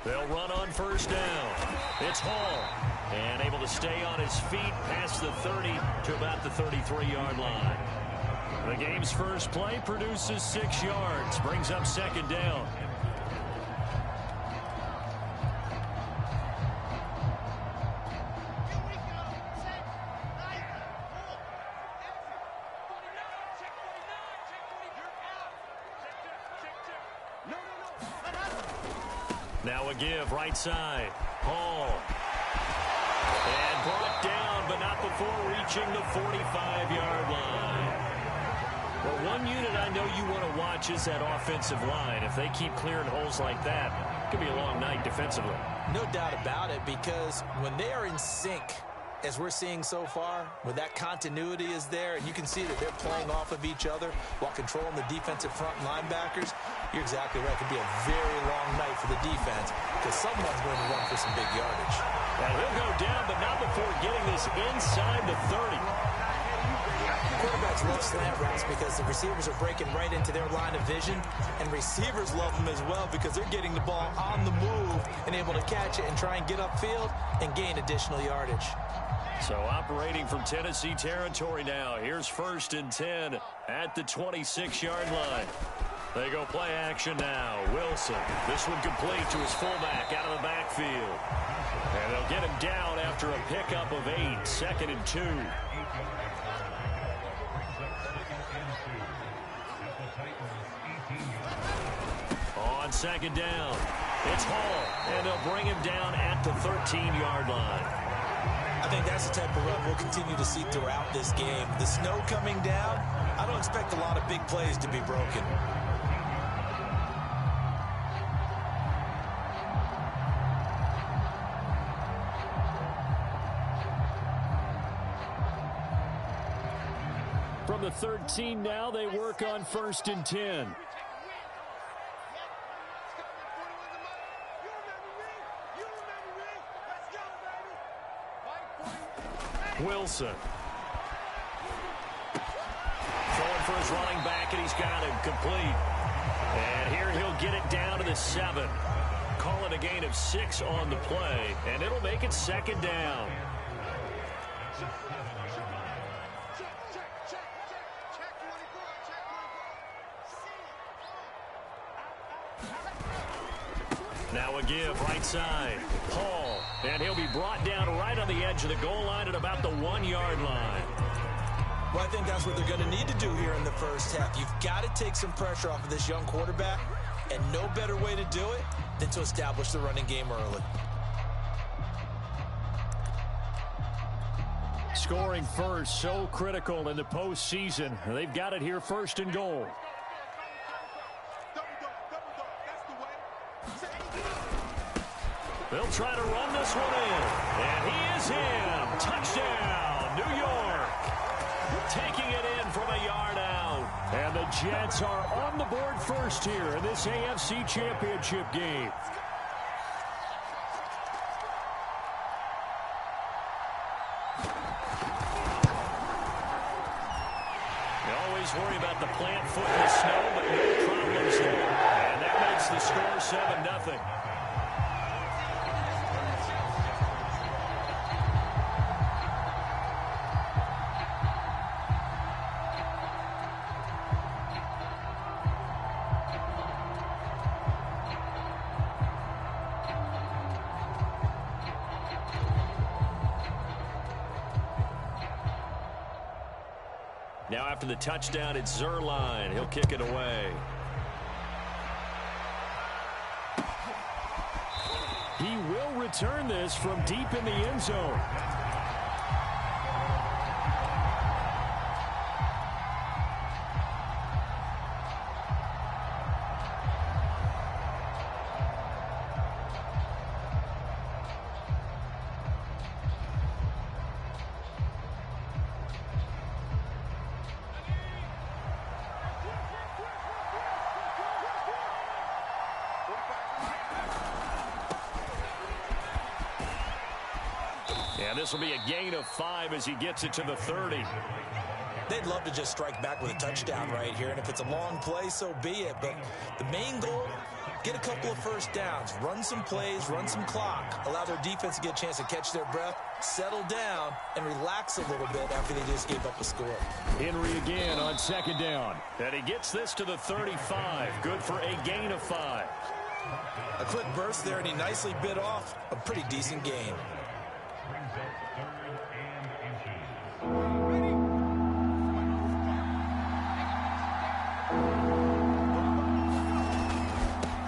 They'll run on first down. It's Hall. And able to stay on his feet past the 30 to about the 33-yard line. The game's first play produces 6 yards. Brings up second down. Now a give right side. Hall. And brought down, but not before reaching the 45-yard line. Well, one unit I know you want to watch is that offensive line. If they keep clearing holes like that, it could be a long night defensively. No doubt about it, because when they are in sync, as we're seeing so far, when that continuity is there, and you can see that they're playing off of each other while controlling the defensive front linebackers, you're exactly right. It could be a very long night for the defense because someone's going to run for some big yardage. And he'll go down, but not before getting this inside the 30. Quarterbacks love slant routes because the receivers are breaking right into their line of vision, and receivers love them as well because they're getting the ball on the move and able to catch it and try and get upfield and gain additional yardage. So operating from Tennessee territory now. Here's 1st and 10 at the 26-yard line. They go play action now. Wilson. This one complete to his fullback out of the backfield. And they'll get him down after a pickup of 8. 2nd and 2. On 2nd down, it's Hall. And they'll bring him down at the 13-yard line. I think that's the type of run we'll continue to see throughout this game. The snow coming down, I don't expect a lot of big plays to be broken. From the 13 now, they work on 1st and 10. Wilson. Throwing for his running back, and he's got him complete. And here he'll get it down to the 7. Call it a gain of 6 on the play, and it'll make it 2nd down. Now a give right side. Hall. And he'll be brought down right on the edge of the goal line at about the 1-yard line. Well, I think that's what they're going to need to do here in the first half. You've got to take some pressure off of this young quarterback, and no better way to do it than to establish the running game early. Scoring first, so critical in the postseason. They've got it here 1st and goal. They'll try to run this one in. And he is in. Touchdown, New York. Taking it in from a yard out. And the Jets are on the board first here in this AFC Championship game. You always worry about the plant foot in the snow, but no problems there. And that makes the score 7-0. Now after the touchdown, it's Zuerlein. He'll kick it away. He will return this from deep in the end zone. And this will be a gain of 5 as he gets it to the 30. They'd love to just strike back with a touchdown right here, and if it's a long play, so be it. But the main goal, get a couple of first downs, run some plays, run some clock, allow their defense to get a chance to catch their breath, settle down, and relax a little bit after they just gave up a score. Henry again on second down. And he gets this to the 35. Good for a gain of 5. A quick burst there, and he nicely bit off a pretty decent gain.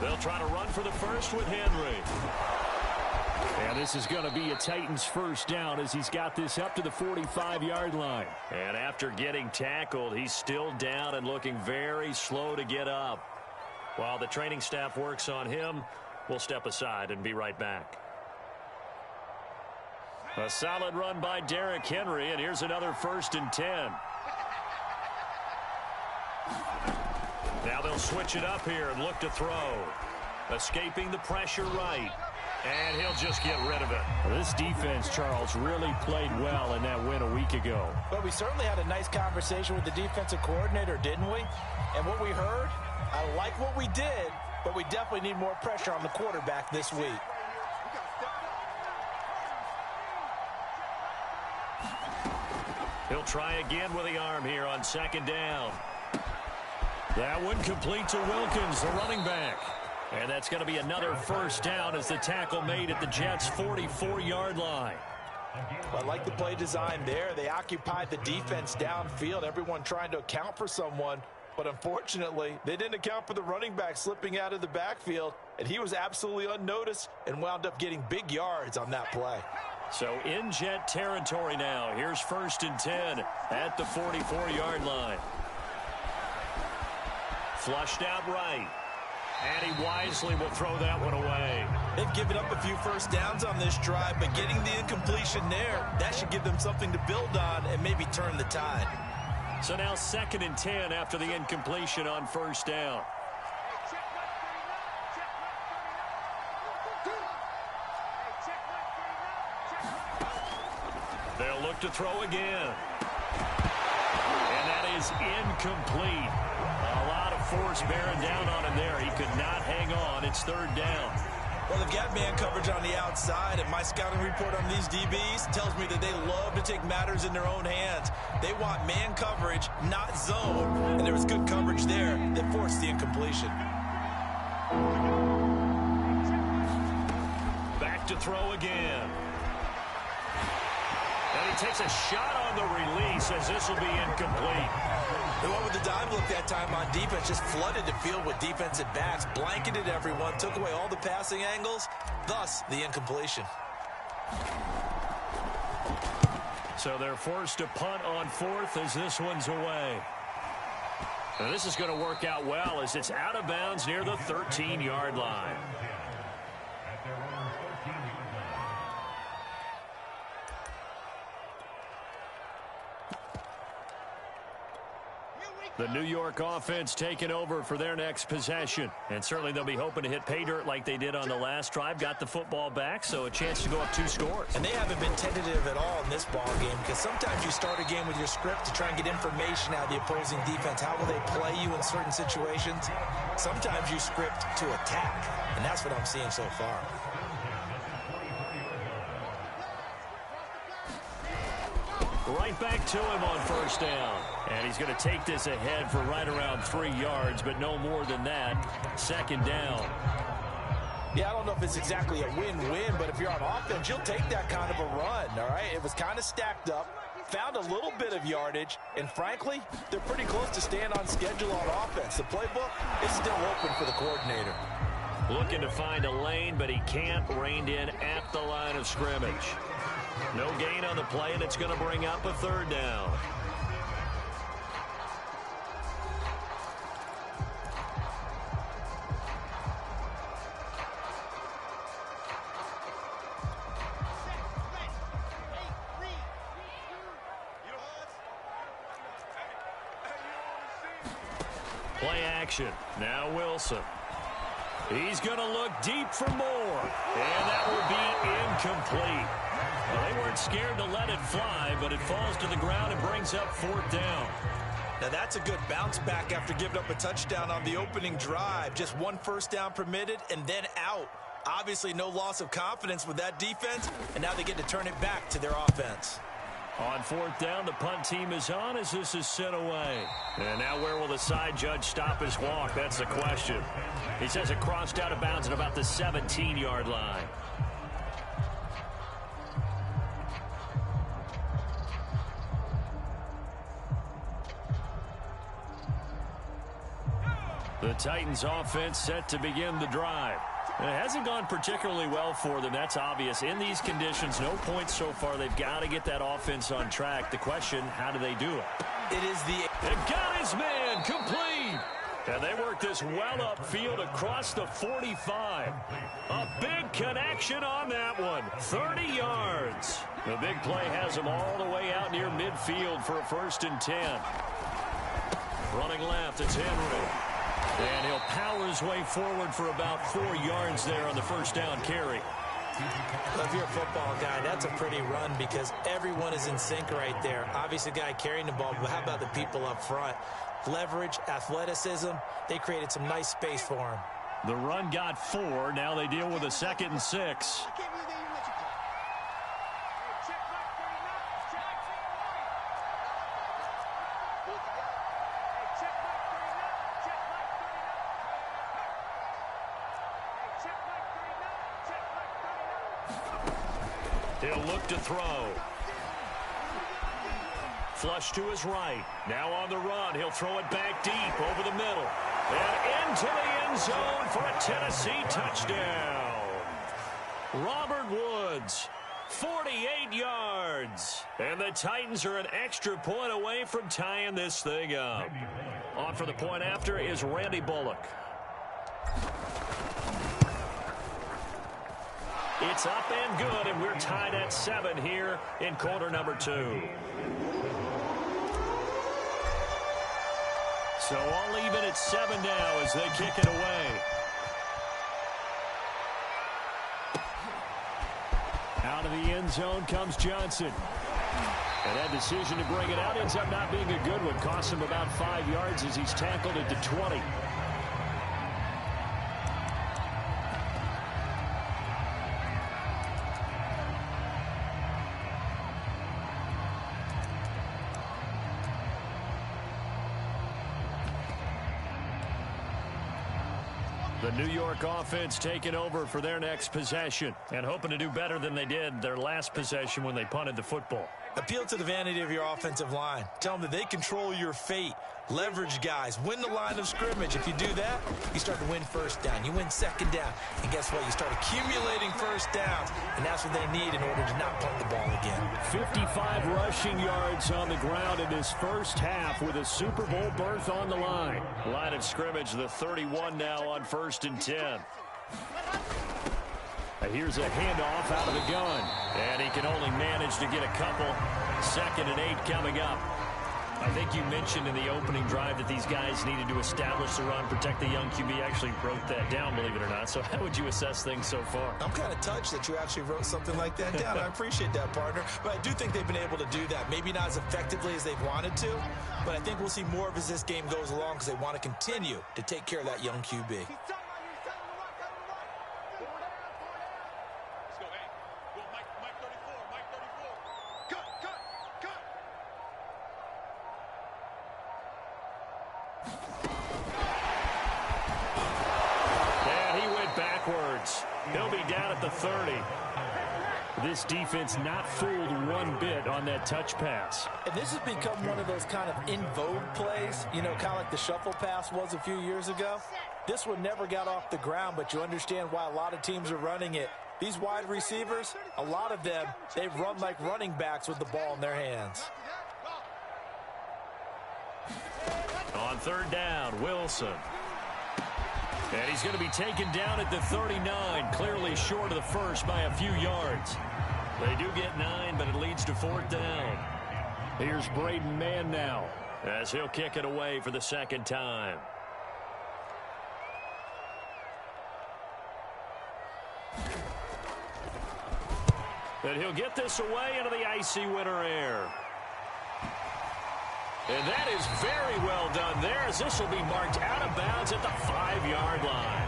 They'll try to run for the first with Henry. And this is going to be a Titans first down as he's got this up to the 45-yard line. And after getting tackled, he's still down and looking very slow to get up. While the training staff works on him, we'll step aside and be right back. A solid run by Derrick Henry, and here's another 1st and 10. Now they'll switch it up here and look to throw. Escaping the pressure right. And he'll just get rid of it. This defense, Charles, really played well in that win a week ago. But we certainly had a nice conversation with the defensive coordinator, didn't we? And what we heard, I like what we did, but we definitely need more pressure on the quarterback this week. He'll try again with the arm here on second down. That one complete to Wilkins, the running back. And that's going to be another first down as the tackle made at the Jets' 44-yard line. I like the play design there. They occupied the defense downfield, everyone trying to account for someone. But unfortunately, they didn't account for the running back slipping out of the backfield, and he was absolutely unnoticed and wound up getting big yards on that play. So in Jet territory now. Here's 1st and 10 at the 44-yard line. Flushed out right. And he wisely will throw that one away. They've given up a few first downs on this drive, but getting the incompletion there, that should give them something to build on and maybe turn the tide. So now 2nd and 10 after the incompletion on first down. They'll look to throw again. And that is incomplete. A lot of force bearing down on him there. He could not hang on. It's 3rd down. Well, they've got man coverage on the outside, and my scouting report on these DBs tells me that they love to take matters in their own hands. They want man coverage, not zone, and there was good coverage there that forced the incompletion. Back to throw again. And he takes a shot on the release as this will be incomplete. They went with the dime look that time on defense, just flooded the field with defensive backs, blanketed everyone, took away all the passing angles, thus the incompletion. So they're forced to punt on 4th as this one's away. And this is going to work out well as it's out of bounds near the 13-yard line. The New York offense taking over for their next possession. And certainly they'll be hoping to hit pay dirt like they did on the last drive. Got the football back, so a chance to go up 2 scores. And they haven't been tentative at all in this ball game, because sometimes you start a game with your script to try and get information out of the opposing defense. How will they play you in certain situations? Sometimes you script to attack, and that's what I'm seeing so far. Right back to him on first down. And he's going to take this ahead for right around 3 yards, but no more than that. 2nd down. Yeah, I don't know if it's exactly a win-win, but if you're on offense, you'll take that kind of a run, all right? It was kind of stacked up, found a little bit of yardage, and frankly, they're pretty close to staying on schedule on offense. The playbook is still open for the coordinator. Looking to find a lane, but he can't. Reined in at the line of scrimmage. No gain on the play, and it's going to bring up a 3rd down. Play action. Now Wilson. He's going to look deep for more. And that will be incomplete. Well, they weren't scared to let it fly, but it falls to the ground and brings up 4th down. Now that's a good bounce back after giving up a touchdown on the opening drive. Just 1 first down permitted and then out. Obviously no loss of confidence with that defense, and now they get to turn it back to their offense. On 4th down, the punt team is on as this is sent away. And now where will the side judge stop his walk? That's the question. He says it crossed out of bounds at about the 17-yard line. The Titans offense set to begin the drive. It hasn't gone particularly well for them. That's obvious. In these conditions, no points so far. They've got to get that offense on track. The question, how do they do it? It is It got his man complete. And they work this well upfield across the 45. A big connection on that one. 30 yards. The big play has him all the way out near midfield for a 1st and 10. Running left, it's Henry. And he'll power his way forward for about 4 yards there on the 1st down carry. Well, if you're a football guy, that's a pretty run because everyone is in sync right there. Obviously, the guy carrying the ball, but how about the people up front? Leverage, athleticism, they created some nice space for him. The run got 4. Now they deal with a 2nd and 6. He'll look to throw. Flush to his right. Now on the run. He'll throw it back deep over the middle. And into the end zone for a Tennessee touchdown. Robert Woods, 48 yards. And the Titans are an extra point away from tying this thing up. On for the point after is Randy Bullock. It's up and good, and we're tied at 7 here in quarter number 2. So all even at 7 now as they kick it away. Out of the end zone comes Johnson. And that decision to bring it out ends up not being a good one. Costs him about 5 yards as he's tackled at the 20. The New York offense taking over for their next possession and hoping to do better than they did their last possession when they punted the football. Appeal to the vanity of your offensive line. Tell them that they control your fate. Leverage guys. Win the line of scrimmage. If you do that, you start to win 1st down. You win 2nd down. And guess what? You start accumulating 1st downs. And that's what they need in order to not punt the ball again. 55 rushing yards on the ground in this first half with a Super Bowl berth on the line. Line of scrimmage, the 31 now on 1st and 10. Here's a handoff out of the gun. And he can only manage to get a couple. 2nd and 8 coming up. I think you mentioned in the opening drive that these guys needed to establish the run, protect the young QB. Actually wrote that down, believe it or not. So how would you assess things so far? I'm kind of touched that you actually wrote something like that down. I appreciate that, partner. But I do think they've been able to do that. Maybe not as effectively as they've wanted to, but I think we'll see more of as this game goes along because they want to continue to take care of that young QB. He'll be down at the 30. This defense not fooled one bit on that touch pass. And this has become one of those kind of in vogue plays, you know, kind of like the shuffle pass was a few years ago. This one never got off the ground, but you understand why a lot of teams are running it. These wide receivers, a lot of them, they run like running backs with the ball in their hands. On 3rd down, Wilson. And he's going to be taken down at the 39, clearly short of the first by a few yards. They do get 9, but it leads to 4th down. Here's Braden Mann now as he'll kick it away for the 2nd time. And he'll get this away into the icy winter air. And that is very well done there, as this will be marked out of bounds at the 5-yard line.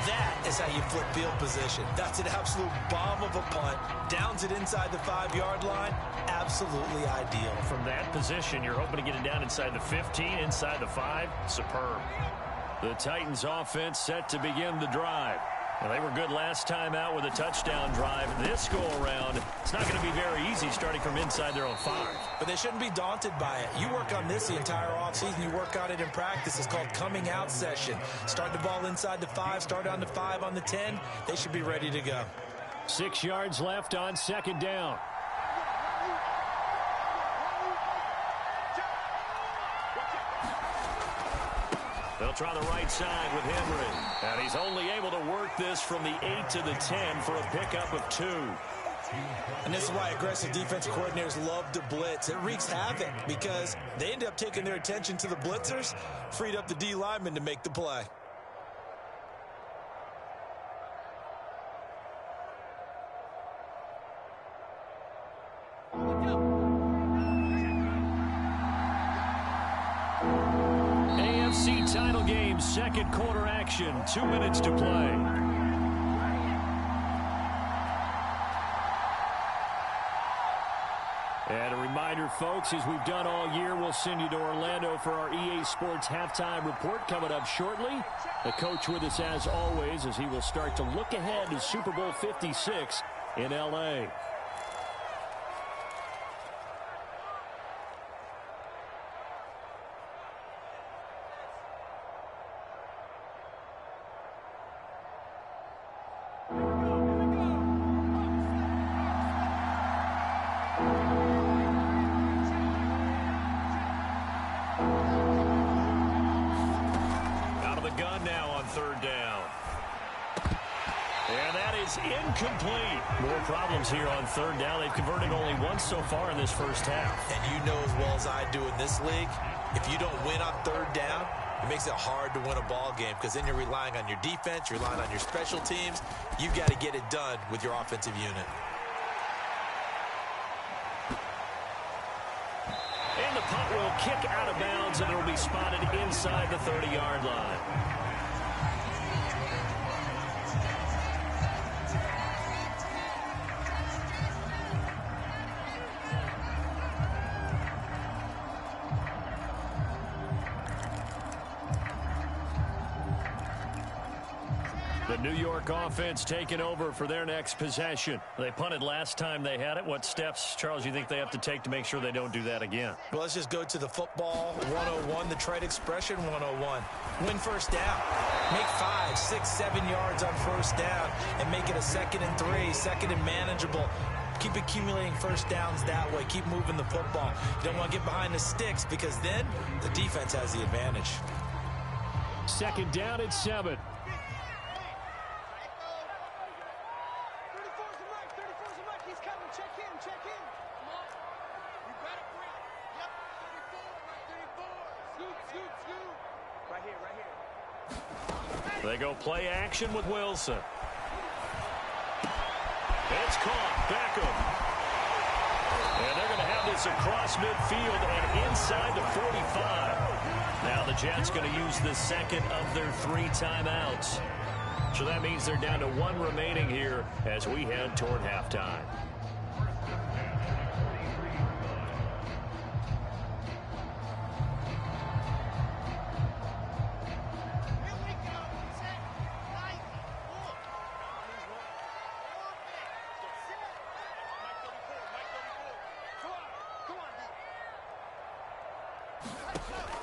That is how you flip field position. That's an absolute bomb of a punt. Downs it inside the 5-yard line. Absolutely ideal. From that position, you're hoping to get it down inside the 15, inside the 5. Superb. The Titans offense set to begin the drive. And they were good last time out with a touchdown drive. This go-around, it's not going to be very easy starting from inside their own 5. But they shouldn't be daunted by it. You work on this the entire offseason. You work on it in practice. It's called coming out session. Start the ball inside the 5, start on the 5, on the 10. They should be ready to go. 6 yards left on 2nd down. They'll try the right side with Henry. And he's only able to work this from the 8 to the 10 for a pickup of 2. And this is why aggressive defensive coordinators love to blitz. It wreaks havoc because they end up taking their attention to the blitzers, freed up the D lineman to make the play. AFC title game, second quarter action, 2 minutes to play. And a reminder, folks, as we've done all year, we'll send you to Orlando for our EA Sports halftime report coming up shortly. The coach with us as always as he will start to look ahead to Super Bowl 56 in L.A. Incomplete. More problems here on 3rd down. They've converted only once so far in this first half. And you know as well as I do in this league, if you don't win on 3rd down, it makes it hard to win a ball game because then you're relying on your defense, you're relying on your special teams. You've got to get it done with your offensive unit. And the punt will kick out of bounds, and it will be spotted inside the 30-yard line. The New York offense taking over for their next possession. They punted last time they had it. What steps, Charles, you think they have to take to make sure they don't do that again? Well, let's just go to the football 101, the trade expression 101. Win first down. Make 5, 6, 7 yards on first down and make it a 2nd and 3, 2nd and manageable. Keep accumulating first downs that way. Keep moving the football. You don't want to get behind the sticks because then the defense has the advantage. 2nd down at 7. They go play action with Wilson. It's caught. Beckham. And they're going to have this across midfield and inside the 45. Now the Jets going to use the 2nd of their 3 timeouts. So that means they're down to 1 remaining here as we head toward halftime.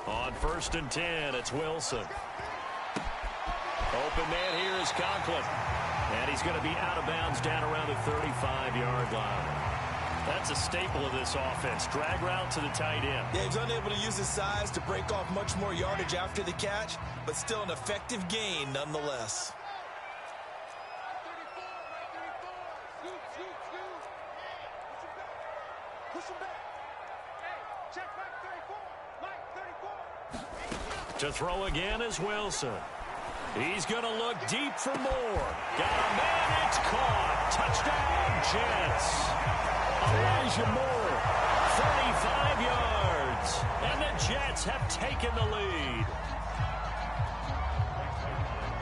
On 1st and 10, it's Wilson. Open man here is Conklin. And he's going to be out of bounds down around the 35-yard line. That's a staple of this offense. Drag route to the tight end. Yeah, he's unable to use his size to break off much more yardage after the catch, but still an effective gain nonetheless. To throw again is Wilson. He's going to look deep for more. Got a man, it's caught. Touchdown, Jets. Elijah Moore, 35 yards. And the Jets have taken the lead.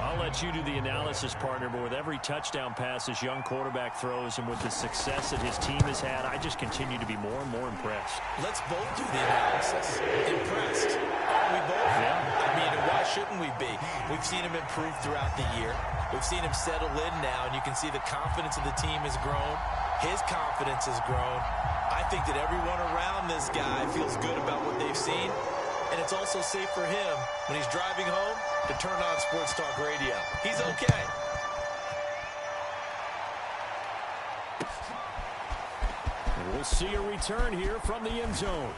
I'll let you do the analysis, partner, but with every touchdown pass this young quarterback throws and with the success that his team has had, I just continue to be more and more impressed. Let's both do the analysis. Impressed. Aren't we both? Yeah. I mean, and why shouldn't we be? We've seen him improve throughout the year. We've seen him settle in now, and you can see the confidence of the team has grown. His confidence has grown. I think that everyone around this guy feels good about what they've seen. And it's also safe for him when he's driving home to turn on Sports Talk Radio. He's okay. We'll see a return here from the end zone.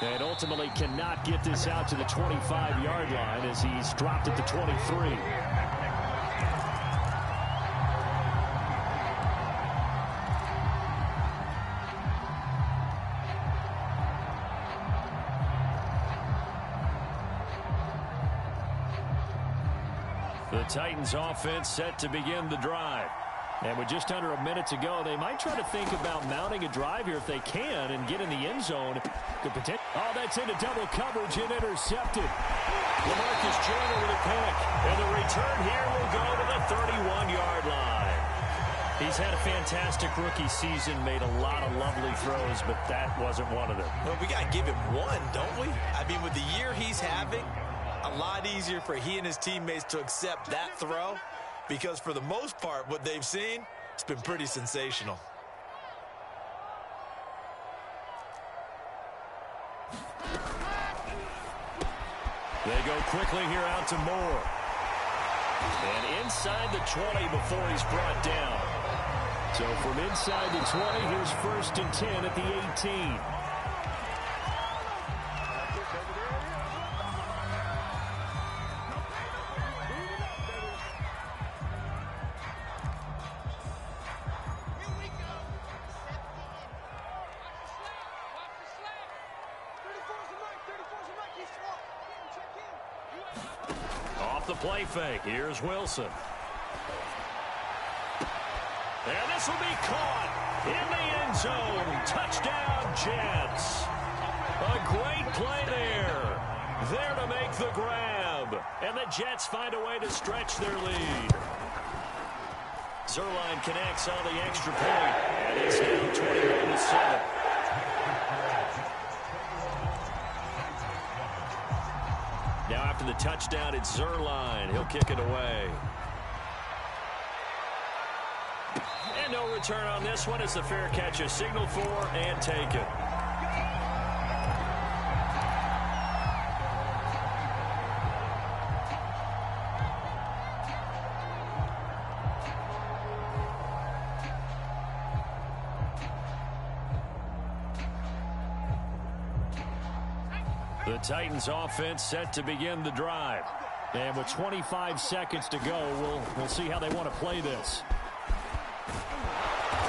And ultimately cannot get this out to the 25-yard line as he's dropped at the 23. The Titans offense set to begin the drive. And with just under a minute to go, they might try to think about mounting a drive here if they can and get in the end zone. Oh, that's into double coverage and intercepted. LaMarcus Joyner with a pick. And the return here will go to the 31-yard line. He's had a fantastic rookie season, made a lot of lovely throws, but that wasn't one of them. Well, we got to give him one, don't we? I mean, with the year he's having, a lot easier for he and his teammates to accept that throw because for the most part, what they've seen, it's been pretty sensational. They go quickly here out to Moore. And inside the 20 before he's brought down. So from inside the 20, here's 1st and 10 at the 18. The play fake. Here's Wilson. And this will be caught in the end zone. Touchdown, Jets. A great play there. There to make the grab. And the Jets find a way to stretch their lead. Zuerlein connects on the extra point. And it's now 21-7. Now after the touchdown, it's Zuerlein. He'll kick it away. And no return on this one. It's a fair catch, a signal for and taken. The Titans offense set to begin the drive. And with 25 seconds to go, we'll see how they want to play this.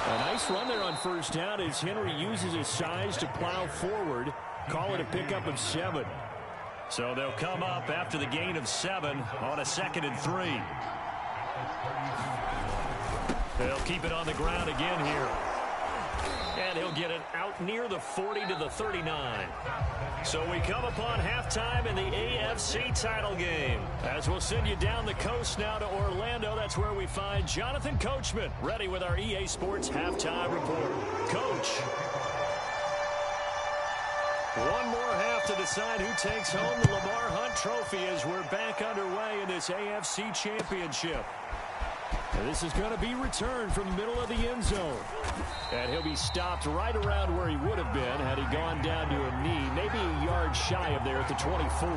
A nice run there on first down as Henry uses his size to plow forward. Call it a pickup of 7. So they'll come up after the gain of 7 on a 2nd and 3. They'll keep it on the ground again here. And he'll get it out near the 40 to the 39. So we come upon halftime in the AFC title game. As we'll send you down the coast now to Orlando, that's where we find Jonathan Coachman, ready with our EA Sports halftime report. Coach. One more half to decide who takes home the Lamar Hunt Trophy as we're back underway in this AFC Championship. And this is going to be returned from the middle of the end zone. And he'll be stopped right around where he would have been had he gone down to a knee, maybe a yard shy of there at the 24.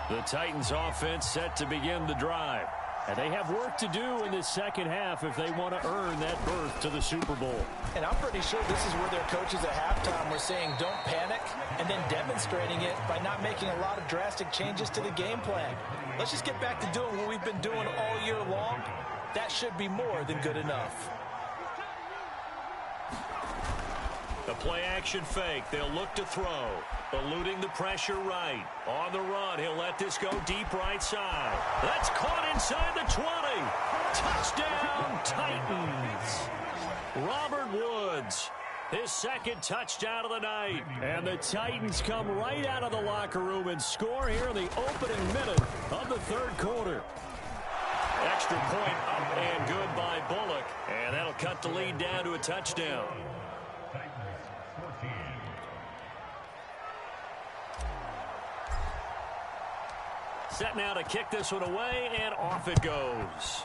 The Titans offense set to begin the drive. And they have work to do in this second half if they want to earn that berth to the Super Bowl. And I'm pretty sure this is where their coaches at halftime were saying don't panic and then demonstrating it by not making a lot of drastic changes to the game plan. Let's just get back to doing what we've been doing all year long. That should be more than good enough. A play-action fake. They'll look to throw. Eluding the pressure right. On the run, he'll let this go deep right side. That's caught inside the 20. Touchdown, Titans. Robert Woods, his second touchdown of the night. And the Titans come right out of the locker room and score here in the opening minute of the third quarter. Extra point up and good by Bullock. And that'll cut the lead down to a touchdown. Set now to kick this one away, and off it goes.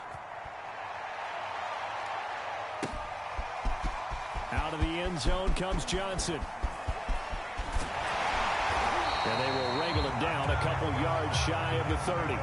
Out of the end zone comes Johnson. And they will wrangle him down a couple yards shy of the 30.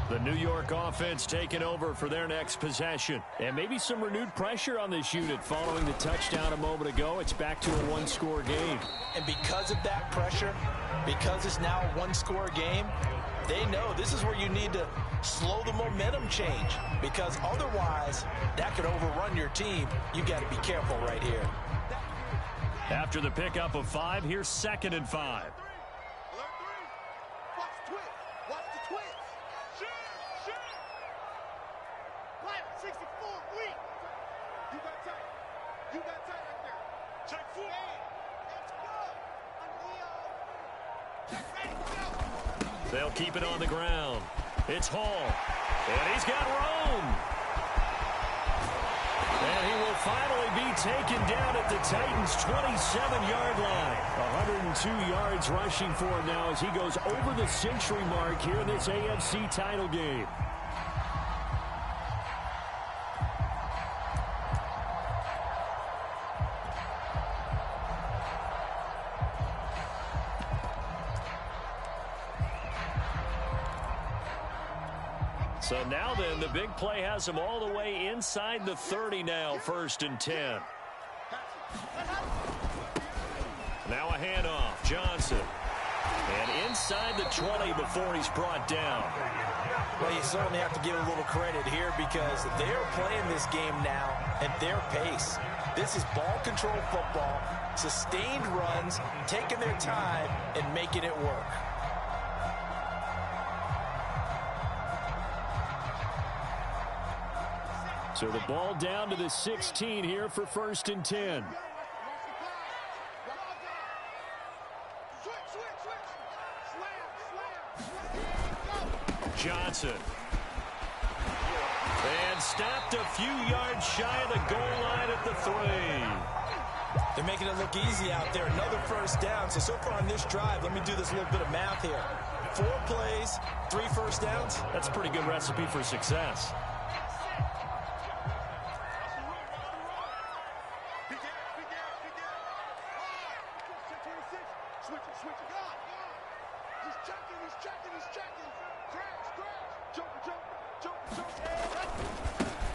The New York offense taking over for their next possession. And maybe some renewed pressure on this unit following the touchdown a moment ago. It's back to a one-score game. And because of that pressure, because it's now a one-score game, they know this is where you need to slow the momentum change. Because otherwise, that could overrun your team. You got to be careful right here. After the pickup of 5, here's 2nd and 5. They'll keep it on the ground. It's Hall. And he's got room. And he will finally be taken down at the Titans' 27-yard line. 102 yards rushing for him now as he goes over the century mark here in this AFC title game. So now then, the big play has him all the way inside the 30 now, 1st and 10. Now a handoff, Johnson. And inside the 20 before he's brought down. Well, you certainly have to give a little credit here because they're playing this game now at their pace. This is ball control football, sustained runs, taking their time and making it work. So the ball down to the 16 here for 1st and 10. Johnson. And stopped a few yards shy of the goal line at the 3. They're making it look easy out there. Another 1st down. So far on this drive, let me do this little bit of math here. 4 plays, 3 first downs. That's a pretty good recipe for success.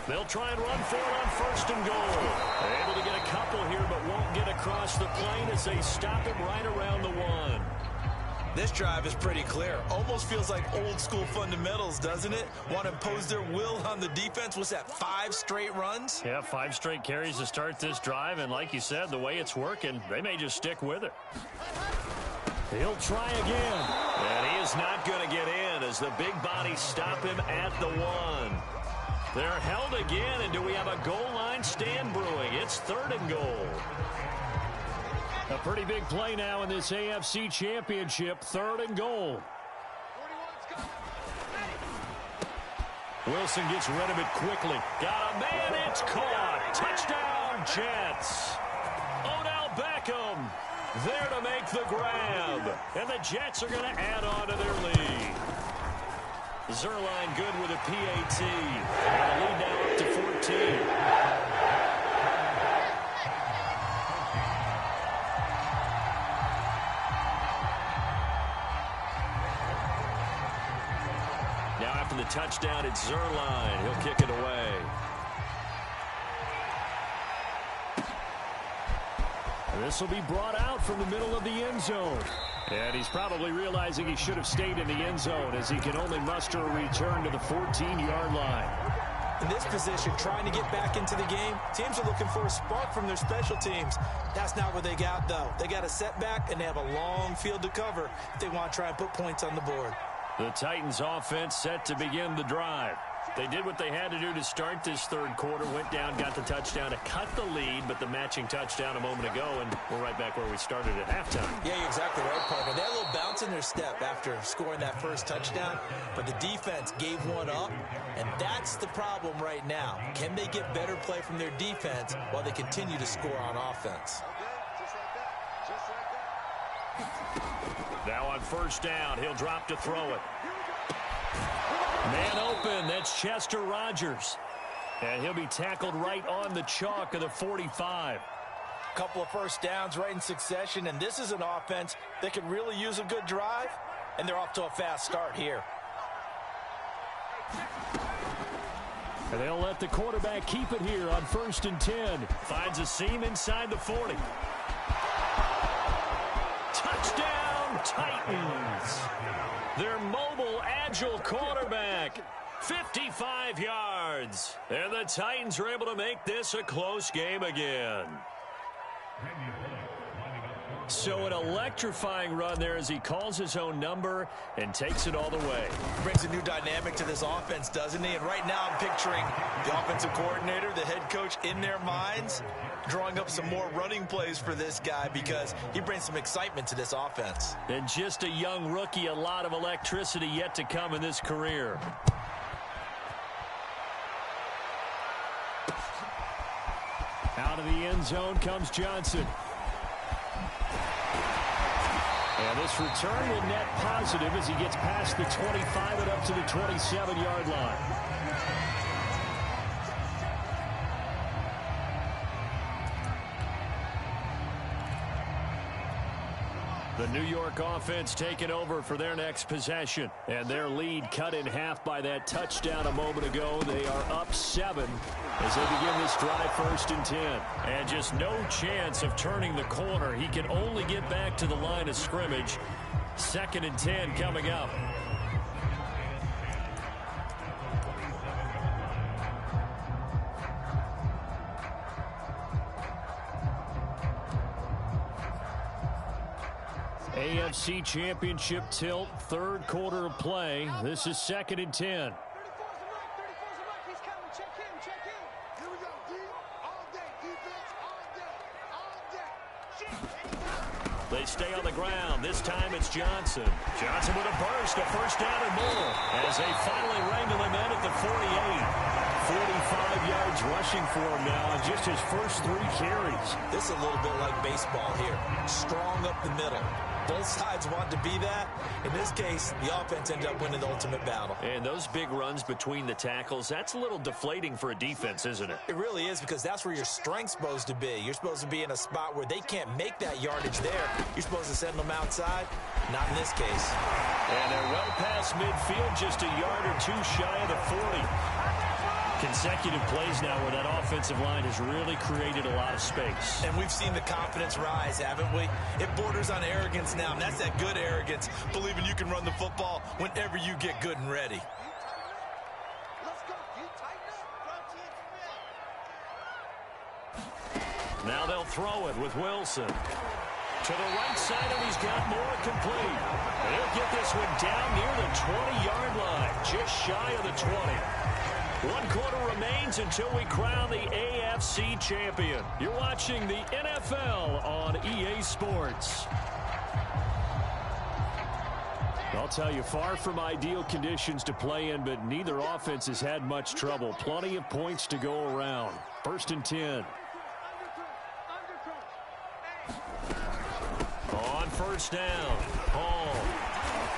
They'll try and run for it on 1st and goal. They're able to get a couple here, but won't get across the plane as they stop him right around the 1. This drive is pretty clear. Almost feels like old school fundamentals, doesn't it? Want to impose their will on the defense. What's that, 5 straight runs? Yeah, 5 straight carries to start this drive. And like you said, the way it's working, they may just stick with it. He'll try again. And he is not going to get in as the big bodies stop him at the 1. They're held again, and do we have a goal line stand brewing? It's 3rd and goal. A pretty big play now in this AFC Championship, 3rd and goal. Wilson gets rid of it quickly. Got a man, it's caught. Touchdown, Jets. Odell Beckham there to make the grab. And the Jets are going to add on to their lead. Zuerlein good with a PAT. And the lead now up to 14. Now after the touchdown, it's Zuerlein. He'll kick it away. This will be brought out from the middle of the end zone. And he's probably realizing he should have stayed in the end zone as he can only muster a return to the 14-yard line. In this position, trying to get back into the game, teams are looking for a spark from their special teams. That's not what they got, though. They got a setback, and they have a long field to cover if they want to try and put points on the board. The Titans offense set to begin the drive. They did what they had to do to start this third quarter, went down, got the touchdown to cut the lead, but the matching touchdown a moment ago, and we're right back where we started at halftime. Yeah, you're exactly right, partner. They had a little bounce in their step after scoring that first touchdown, but the defense gave one up, and that's the problem right now. Can they get better play from their defense while they continue to score on offense? Now on first down, he'll drop to throw it. Man open, that's Chester Rogers. And he'll be tackled right on the chalk of the 45. Couple of first downs right in succession, and this is an offense that can really use a good drive, and they're off to a fast start here. And they'll let the quarterback keep it here on 1st and 10. Finds a seam inside the 40. Touchdown, Titans. Their mobile, agile quarterback, 55 yards. And the Titans are able to make this a close game again. So an electrifying run there as he calls his own number and takes it all the way. Brings a new dynamic to this offense, doesn't he? And right now I'm picturing the offensive coordinator, the head coach in their minds, drawing up some more running plays for this guy because he brings some excitement to this offense. And just a young rookie, a lot of electricity yet to come in this career. Out of the end zone comes Johnson. And this return will net positive as he gets past the 25 and up to the 27-yard line. The New York offense taking over for their next possession. And their lead cut in half by that touchdown a moment ago. They are up 7 as they begin this drive 1st and 10. And just no chance of turning the corner. He can only get back to the line of scrimmage. 2nd and 10 coming up. AFC Championship tilt, third quarter of play. This is 2nd and 10. They stay on the ground. This time it's Johnson. Johnson with a burst, a first down and more. As they finally wrangle him in at the 48. 45 yards rushing for him now, just his first 3 carries. This is a little bit like baseball here. Strong up the middle. Both sides want to be that. In this case, the offense ended up winning the ultimate battle. And those big runs between the tackles, that's a little deflating for a defense, isn't it? It really is, because that's where your strength's supposed to be. You're supposed to be in a spot where they can't make that yardage there. You're supposed to send them outside. Not in this case. And they're well past midfield, just a yard or 2 shy of the 40. Consecutive plays now where that offensive line has really created a lot of space. And we've seen the confidence rise, haven't we? It borders on arrogance now, and that's that good arrogance, believing you can run the football whenever you get good and ready. Now they'll throw it with Wilson. To the right side, and he's got more complete. And he'll get this one down near the 20-yard line, just shy of the 20. 1 quarter remains until we crown the AFC champion. You're watching the NFL on EA Sports. I'll tell you, far from ideal conditions to play in, but neither offense has had much trouble. Plenty of points to go around. 1st and 10. On first down, Hall.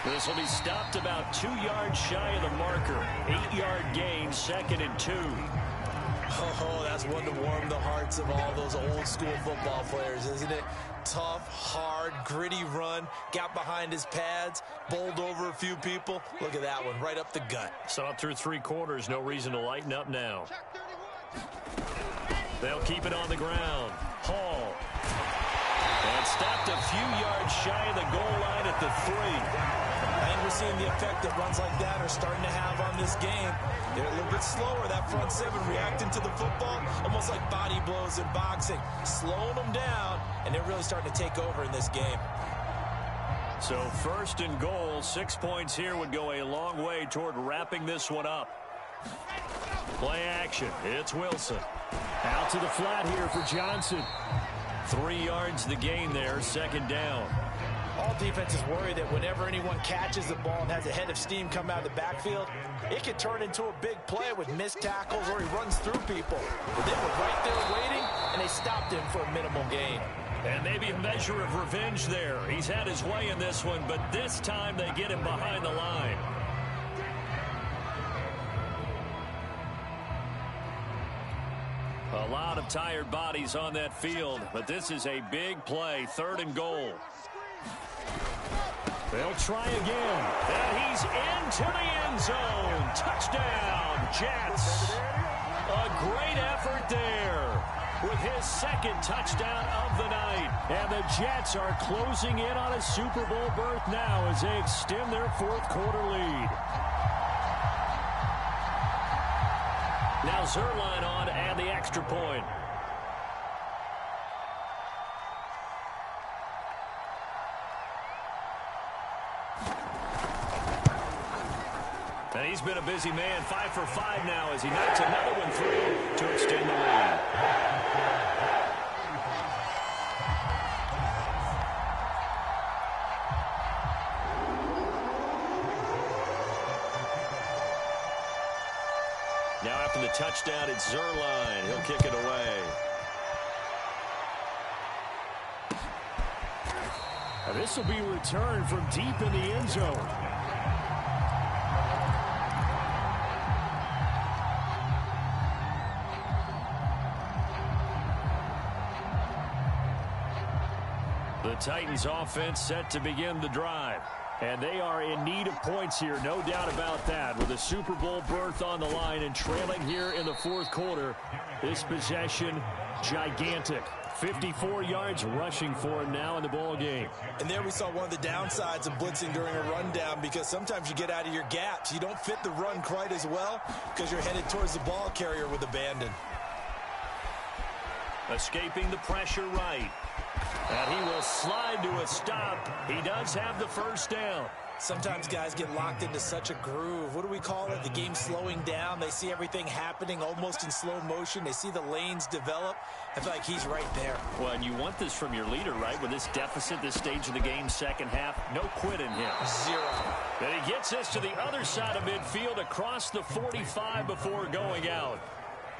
This will be stopped about 2 yards shy of the marker. 8-yard gain, 2nd and 2. Oh, that's one to warm the hearts of all those old school football players, isn't it? Tough, hard, gritty run, got behind his pads, bowled over a few people. Look at that one, right up the gut. Saw it through 3 quarters, no reason to lighten up now. They'll keep it on the ground. Hall. And stopped a few yards shy of the goal line at the 3. I think we're seeing the effect that runs like that are starting to have on this game. They're a little bit slower, that front seven, reacting to the football, almost like body blows in boxing, slowing them down, and they're really starting to take over in this game. So 1st and goal, 6 points here would go a long way toward wrapping this one up. Play action. It's Wilson. Out to the flat here for Johnson. 3 yards the gain there, 2nd down. All defenses worry that whenever anyone catches the ball and has a head of steam come out of the backfield, it could turn into a big play with missed tackles or he runs through people. But they were right there waiting, and they stopped him for a minimal gain. And maybe a measure of revenge there. He's had his way in this one, but this time they get him behind the line. A lot of tired bodies on that field, but this is a big play, 3rd and goal. They'll try again, and he's into the end zone. Touchdown, Jets. A great effort there with his 2nd touchdown of the night. And the Jets are closing in on a Super Bowl berth now as they extend their 4th quarter lead. Now Zuerlein on and the extra point. And he's been a busy man, 5 for 5 now as he knocks another one through to extend the lead. Now after the touchdown, it's Zuerlein. He'll kick it away. And this will be returned from deep in the end zone. The Titans offense set to begin the drive. And they are in need of points here, no doubt about that. With a Super Bowl berth on the line and trailing here in the 4th quarter, this possession, gigantic. 54 yards rushing for him now in the ball game. And there we saw one of the downsides of blitzing during a rundown, because sometimes you get out of your gaps. You don't fit the run quite as well because you're headed towards the ball carrier with abandon. Escaping the pressure right. And he will slide to a stop. He does have the 1st down. Sometimes guys get locked into such a groove. What do we call it? The game slowing down. They see everything happening almost in slow motion. They see the lanes develop. I feel like he's right there. Well, and you want this from your leader, right? With this deficit, this stage of the game, 2nd half, no quit in him. 0. And he gets us to the other side of midfield across the 45 before going out.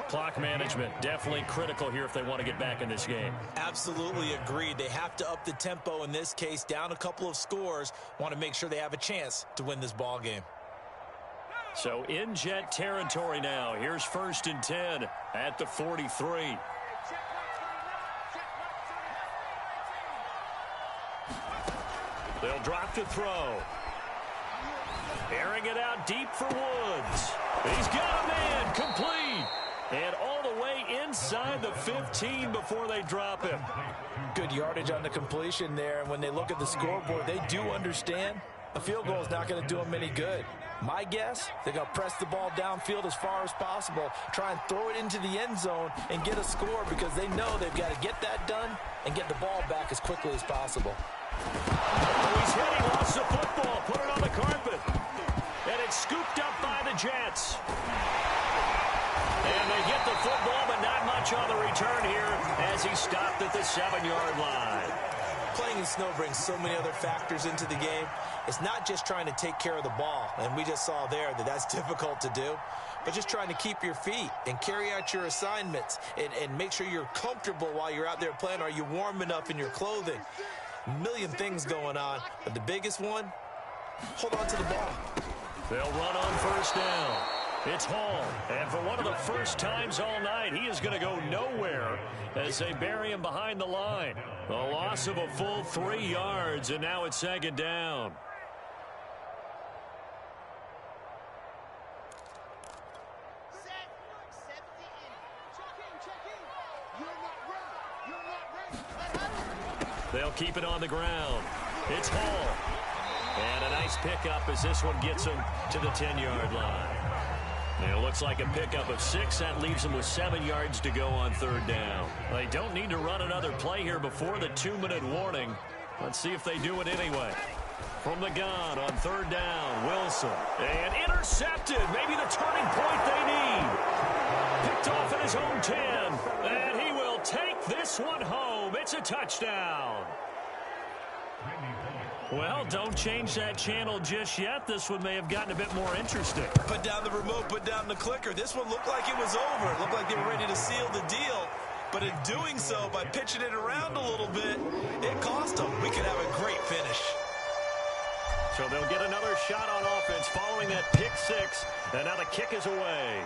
Clock management, definitely critical here if they want to get back in this game. Absolutely agreed. They have to up the tempo in this case, down a couple of scores. Want to make sure they have a chance to win this ball game. So in Jet territory now. Here's 1st and 10 at the 43. They'll drop to throw. Airing it out deep for Woods. He's got a man, complete. And all the way inside the 15 before they drop him. Good yardage on the completion there. And when they look at the scoreboard, they do understand a field goal is not going to do them any good. My guess, they're going to press the ball downfield as far as possible, try and throw it into the end zone and get a score, because they know they've got to get that done and get the ball back as quickly as possible. Oh, he's hit. He lost the football. Put it on the carpet. And it's scooped up by the Jets. And they get the football, but not much on the return here as he stopped at the 7-yard line. Playing in snow brings so many other factors into the game. It's not just trying to take care of the ball, and we just saw there that that's difficult to do, but just trying to keep your feet and carry out your assignments and make sure you're comfortable while you're out there playing. Are you warm enough in your clothing? A million things going on, but the biggest one, hold on to the ball. They'll run on 1st down. It's Hall, and for one of the first times all night, he is going to go nowhere as they bury him behind the line. A loss of a full 3 yards, and now it's 2nd down. They'll keep it on the ground. It's Hall. And a nice pickup as this one gets him to the 10-yard line. And it looks like a pickup of 6. That leaves them with 7 yards to go on third down. They don't need to run another play here before the 2-minute warning. Let's see if they do it anyway. From the gun on third down, Wilson. And intercepted. Maybe the turning point they need. Picked off at his own 10. And he will take this one home. It's a touchdown. Well, don't change that channel just yet. This one may have gotten a bit more interesting. Put down the remote, put down the clicker. This one looked like it was over. It looked like they were ready to seal the deal. But in doing so, by pitching it around a little bit, it cost them. We could have a great finish. So they'll get another shot on offense following that pick 6. And now the kick is away.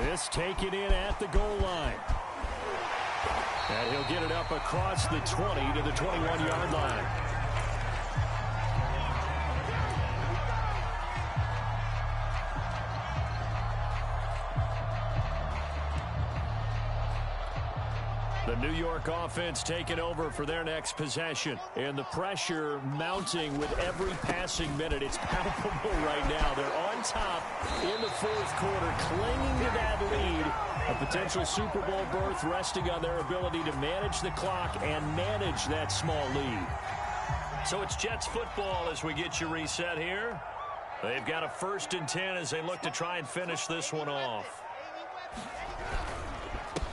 This taken in at the goal line. And he'll get it up across the 20 to the 21-yard line. The New York offense taking over for their next possession. And the pressure mounting with every passing minute. It's palpable right now. They're on top in the fourth quarter, clinging to that lead. A potential Super Bowl berth resting on their ability to manage the clock and manage that small lead. So it's Jets football as we get you reset here. They've got a 1st and 10 as they look to try and finish this one off.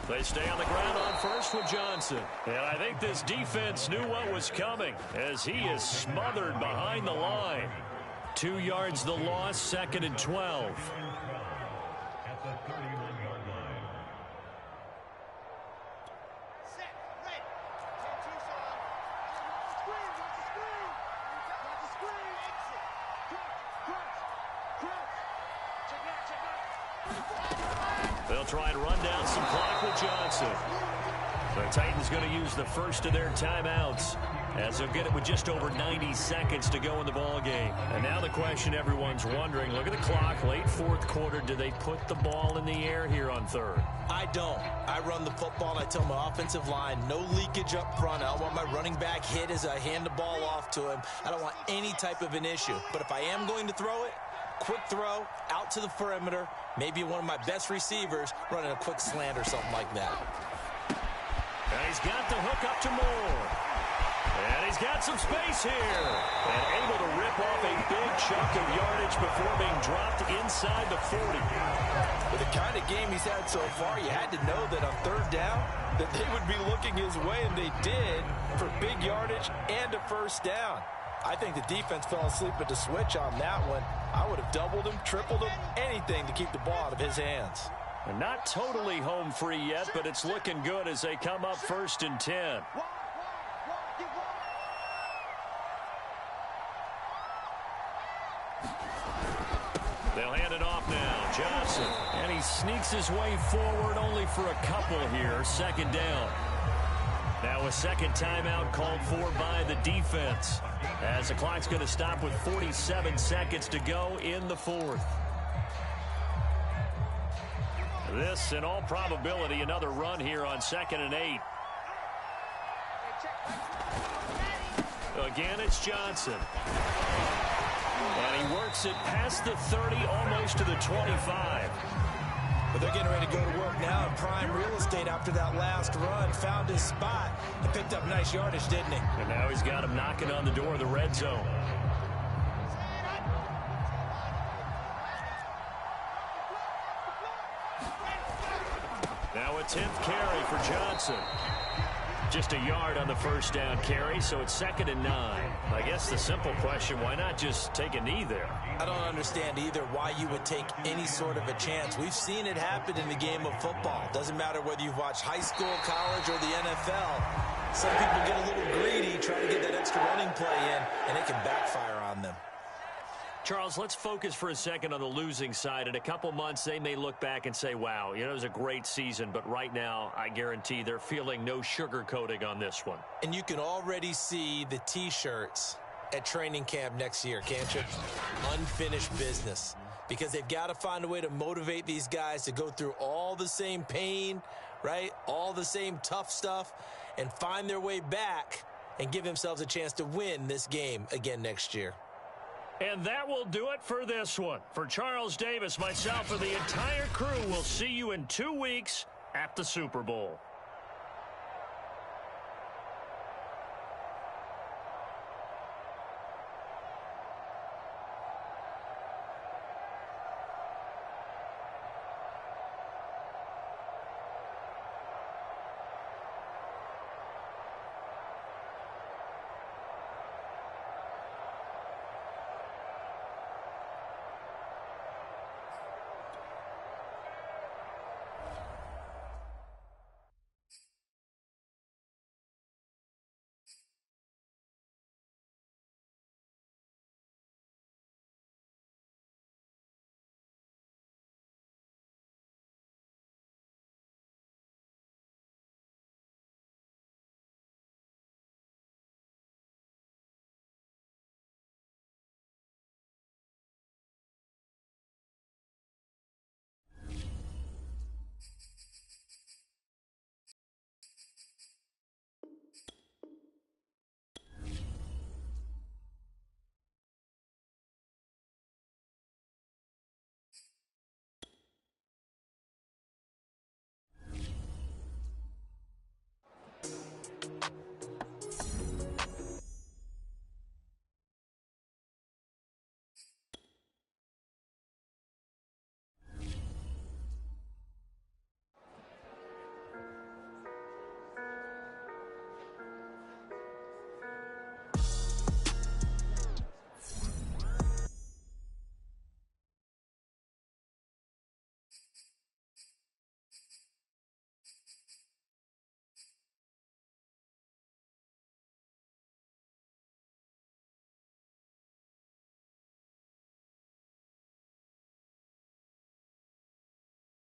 They stay on the ground on first with Johnson. And I think this defense knew what was coming as he is smothered behind the line. 2 yards the loss, 2nd and 12. They'll try and run down some clock with Johnson. The Titans going to use the first of their timeouts as they'll get it with just over 90 seconds to go in the ball game. And now the question everyone's wondering, look at the clock, late fourth quarter, do they put the ball in the air here on third? I don't. I run the football and I tell my offensive line, no leakage up front. I don't want my running back hit as I hand the ball off to him. I don't want any type of an issue. But if I am going to throw it, quick throw, out to the perimeter, maybe one of my best receivers running a quick slant or something like that. And he's got the hook up to Moore. And he's got some space here. And able to rip off a big chunk of yardage before being dropped inside the 40. With the kind of game he's had so far, you had to know that on third down, that they would be looking his way, and they did, for big yardage and a first down. I think the defense fell asleep at the switch on that one. I would have doubled him, tripled him, anything to keep the ball out of his hands. And not totally home free yet, but it's looking good as they come up 1st and 10. They'll hand it off now. Johnson. And he sneaks his way forward only for a couple here. 2nd down. Now a second timeout called for by the defense, as the clock's going to stop with 47 seconds to go in the fourth. This, in all probability, another run here on 2nd and 8. Again, it's Johnson. And he works it past the 30, almost to the 25. But they're getting ready to go to work now in prime real estate after that last run. Found his spot and picked up nice yardage, didn't he? And now he's got him knocking on the door of the red zone. Now a 10th carry for Johnson. Just a yard on the first down carry, so it's 2nd and 9. I guess the simple question, why not just take a knee there? I don't understand either why you would take any sort of a chance. We've seen it happen in the game of football. Doesn't matter whether you've watched high school, college, or the NFL. Some people get a little greedy, try to get that extra running play in, and it can backfire on them. Charles, let's focus for a second on the losing side. In a couple months, they may look back and say, wow, it was a great season. But right now, I guarantee they're feeling no sugarcoating on this one. And you can already see the T-shirts at training camp next year, can't you? Unfinished business. Because they've got to find a way to motivate these guys to go through all the same pain, right? All the same tough stuff. and find their way back and give themselves a chance to win this game again next year. And that will do it for this one. For Charles Davis, myself, and the entire crew, we'll see you in 2 weeks at the Super Bowl.